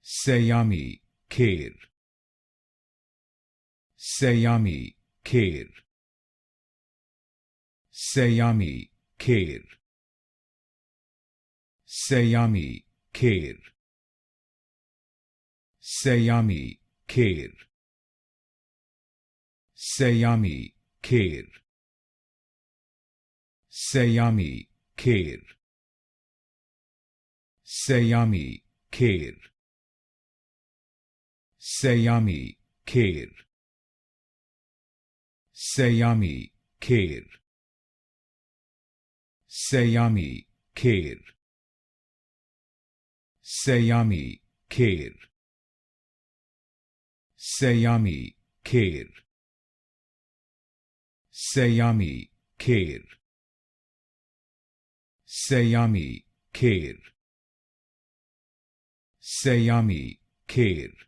Saiyami Kher. Saiyami Kher. Saiyami Kher. Saiyami Kher. Saiyami Kher. Saiyami Kher. Saiyami Kher. Saiyami Kher. Saiyami Kher. Saiyami Kher. Saiyami Kher. Saiyami Kher. Saiyami Kher. Saiyami Kher. Saiyami Kher. Saiyami Kher.